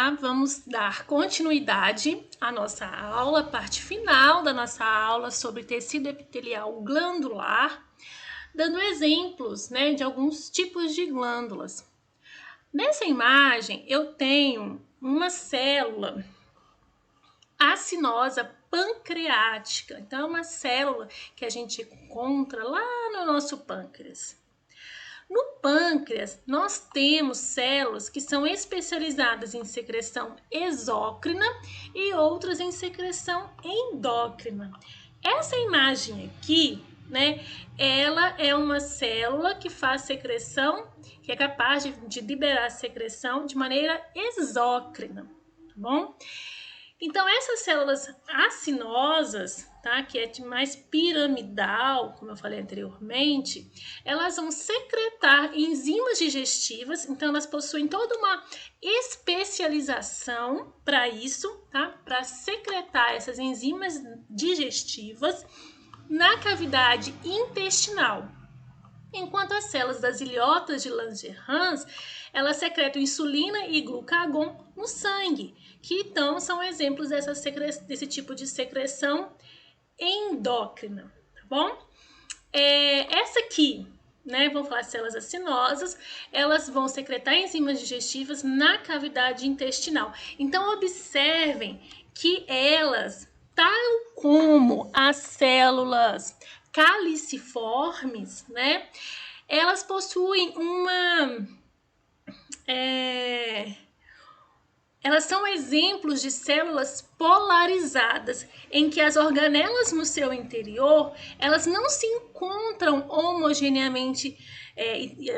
lá, vamos dar continuidade à nossa aula, a parte final da nossa aula sobre tecido epitelial glandular, dando exemplos, né, de alguns tipos de glândulas. Nessa imagem, eu tenho uma célula acinosa pancreática. Então, é uma célula que a gente encontra lá no nosso pâncreas. No pâncreas, nós temos células que são especializadas em secreção exócrina e outras em secreção endócrina. Essa imagem aqui, né, ela é uma célula que faz secreção, que é capaz de liberar secreção de maneira exócrina, tá bom? Então, essas células acinosas, tá, que é mais piramidal, como eu falei anteriormente, elas vão secretar enzimas digestivas, então elas possuem toda uma especialização para isso, tá, para secretar essas enzimas digestivas na cavidade intestinal. Enquanto as células das ilhotas de Langerhans, elas secretam insulina e glucagon no sangue, que então são exemplos desse tipo de secreção endócrina, tá bom? Essa aqui, né, vamos falar de células acinosas, elas vão secretar enzimas digestivas na cavidade intestinal. Então, observem que elas, tal como as células caliciformes, né, elas possuem elas são exemplos de células polarizadas, em que as organelas no seu interior, elas não se encontram homogeneamente,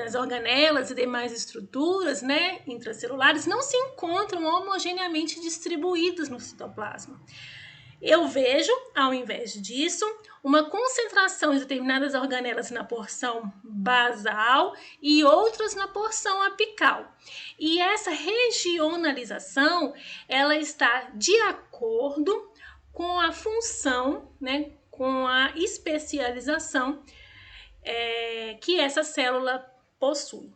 as organelas e demais estruturas, né, intracelulares, não se encontram homogeneamente distribuídas no citoplasma. Eu vejo, ao invés disso, uma concentração de determinadas organelas na porção basal e outras na porção apical. E essa regionalização, ela está de acordo com a função, né, com a especialização que essa célula possui.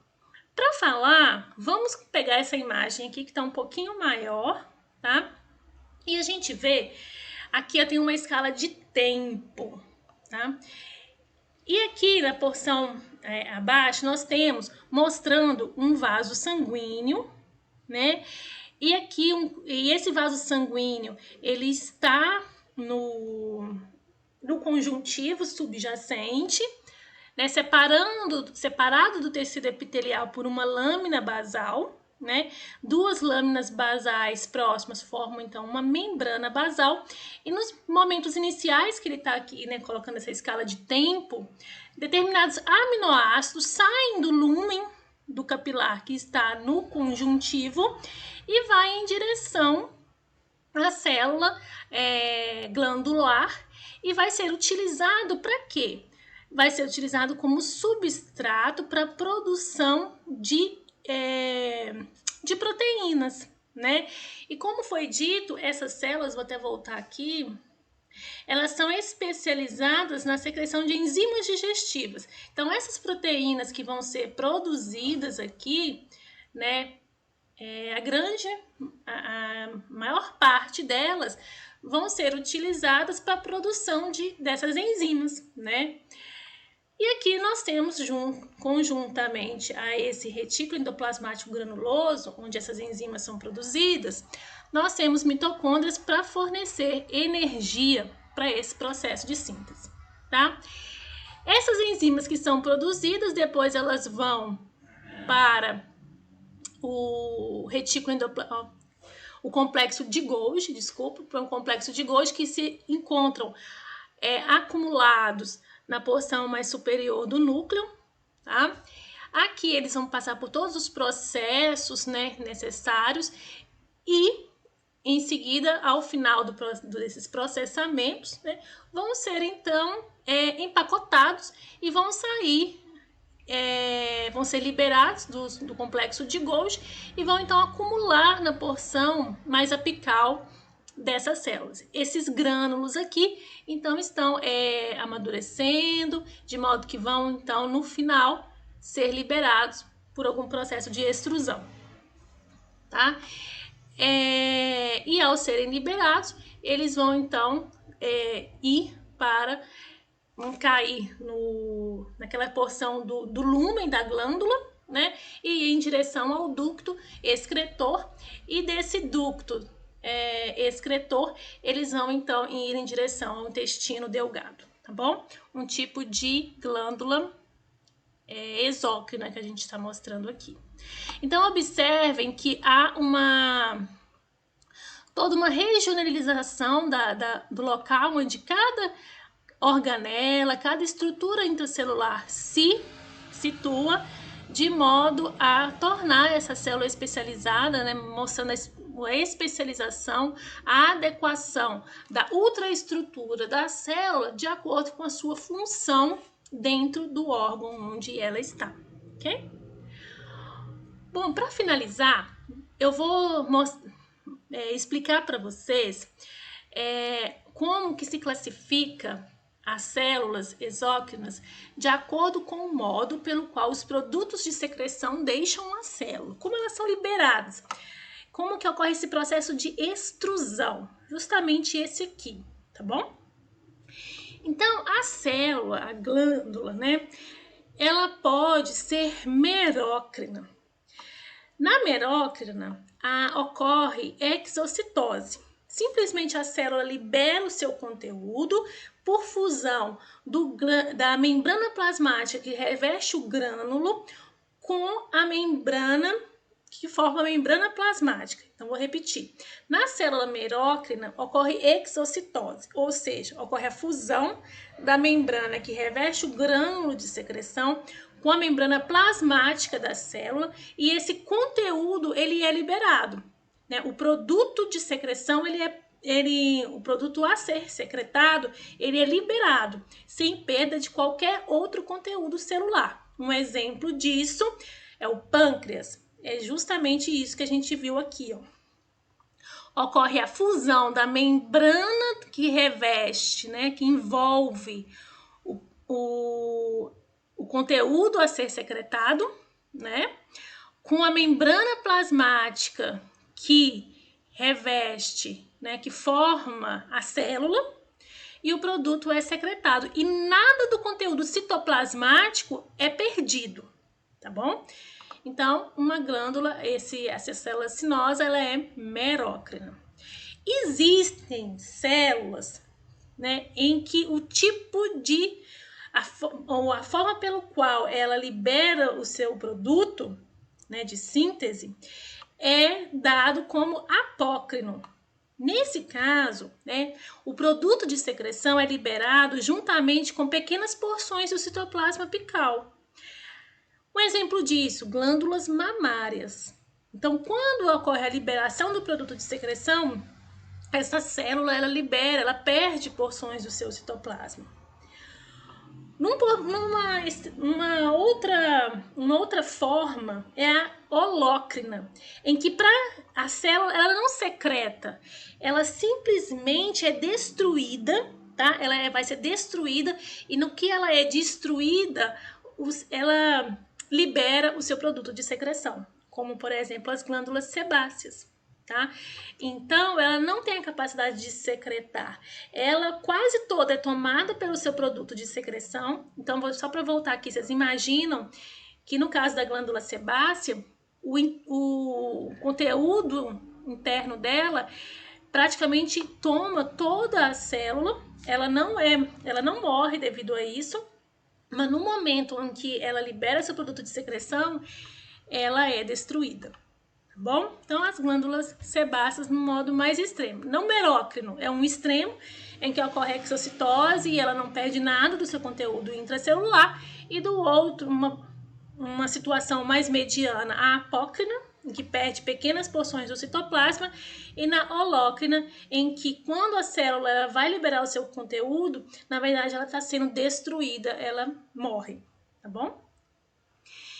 Para falar, vamos pegar essa imagem aqui que está um pouquinho maior, tá? E a gente vê, aqui eu tenho uma escala de tempo, tá? E aqui na porção abaixo nós temos mostrando um vaso sanguíneo, né? E aqui e esse vaso sanguíneo, ele está no conjuntivo subjacente, né? Separado do tecido epitelial por uma lâmina basal, né? Duas lâminas basais próximas formam então uma membrana basal, e nos momentos iniciais que ele está aqui, né, colocando essa escala de tempo, determinados aminoácidos saem do lúmen do capilar que está no conjuntivo e vai em direção à célula glandular e vai ser utilizado para quê? Vai ser utilizado como substrato para a produção de proteínas, né? E como foi dito, essas células, vou até voltar aqui, elas são especializadas na secreção de enzimas digestivas. Então, essas proteínas que vão ser produzidas aqui, né, a maior parte delas vão ser utilizadas para a produção dessas enzimas, né? E aqui nós temos, conjuntamente a esse retículo endoplasmático granuloso, onde essas enzimas são produzidas, nós temos mitocôndrias para fornecer energia para esse processo de síntese, tá? Essas enzimas que são produzidas, depois elas vão para o retículo endoplasmático, o complexo de Golgi, para um complexo de Golgi que se encontram acumulados na porção mais superior do núcleo, tá? Aqui eles vão passar por todos os processos, né, necessários e, em seguida, ao final desses processamentos, né, vão ser, então, empacotados e vão sair, vão ser liberados do complexo de Golgi e vão, então, acumular na porção mais apical dessas células. Esses grânulos aqui, então, estão amadurecendo, de modo que vão, então, no final, ser liberados por algum processo de extrusão, tá? E ao serem liberados, eles vão então ir para cair naquela porção do lúmen da glândula, né? E ir em direção ao ducto excretor, e desse ducto excretor, eles vão então ir em direção ao intestino delgado, tá bom? Um tipo de glândula exócrina que a gente está mostrando aqui. Então, observem que há toda uma regionalização do local onde cada organela, cada estrutura intracelular se situa, de modo a tornar essa célula especializada, né, mostrando a especialização, a adequação da ultraestrutura da célula de acordo com a sua função dentro do órgão onde ela está, ok? Bom, para finalizar, eu vou explicar para vocês como que se classifica as células exócrinas de acordo com o modo pelo qual os produtos de secreção deixam a célula, como elas são liberadas, como que ocorre esse processo de extrusão, justamente esse aqui, tá bom? Então, a célula, a glândula, né, ela pode ser merócrina. Na merócrina, ocorre exocitose. Simplesmente a célula libera o seu conteúdo por fusão da membrana plasmática que reveste o grânulo com a membrana que forma a membrana plasmática. Então, vou repetir. Na célula merócrina, ocorre exocitose, ou seja, ocorre a fusão da membrana que reveste o grânulo de secreção com a membrana plasmática da célula, e esse conteúdo ele é liberado, né? O produto de secreção, o produto a ser secretado, ele é liberado, sem perda de qualquer outro conteúdo celular. Um exemplo disso é o pâncreas. É justamente isso que a gente viu aqui, ó. Ocorre a fusão da membrana que reveste, né, que envolve o conteúdo a ser secretado, né, com a membrana plasmática que reveste, né, que forma a célula, e o produto é secretado. E nada do conteúdo citoplasmático é perdido, tá bom? Então, uma glândula, essa célula sinosa, ela é merócrina. Existem células, né, em que o tipo ou a forma pelo qual ela libera o seu produto, né, de síntese, é dado como apócrino. Nesse caso, né, o produto de secreção é liberado juntamente com pequenas porções do citoplasma apical. Um exemplo disso, glândulas mamárias. Então, quando ocorre a liberação do produto de secreção, essa célula ela perde porções do seu citoplasma. Uma outra forma é a holócrina, em que a célula ela não secreta, ela simplesmente é destruída, tá? Ela vai ser destruída, e no que ela é destruída, ela libera o seu produto de secreção, como por exemplo as glândulas sebáceas. Tá? Então, ela não tem a capacidade de secretar. Ela quase toda é tomada pelo seu produto de secreção. Então, só para voltar aqui, vocês imaginam que no caso da glândula sebácea, o conteúdo interno dela praticamente toma toda a célula. Ela não morre devido a isso, mas no momento em que ela libera seu produto de secreção, ela é destruída. Bom, então as glândulas sebáceas no modo mais extremo. Não merócrino, é um extremo em que ocorre a exocitose e ela não perde nada do seu conteúdo intracelular, e do outro, uma situação mais mediana, a apócrina, em que perde pequenas porções do citoplasma, e na holócrina, em que quando a célula ela vai liberar o seu conteúdo, na verdade ela está sendo destruída, ela morre, tá bom?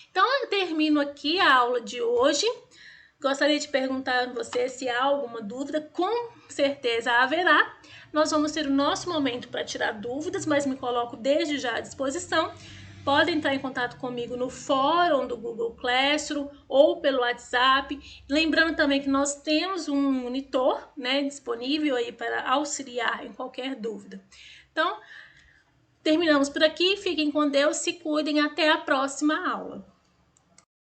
Então eu termino aqui a aula de hoje. Gostaria de perguntar a você se há alguma dúvida, com certeza haverá. Nós vamos ter o nosso momento para tirar dúvidas, mas me coloco desde já à disposição. podem entrar em contato comigo no fórum do Google Classroom ou pelo WhatsApp. Lembrando também que nós temos um monitor, né, disponível aí para auxiliar em qualquer dúvida. Então, terminamos por aqui. Fiquem com Deus, se cuidem. Até a próxima aula.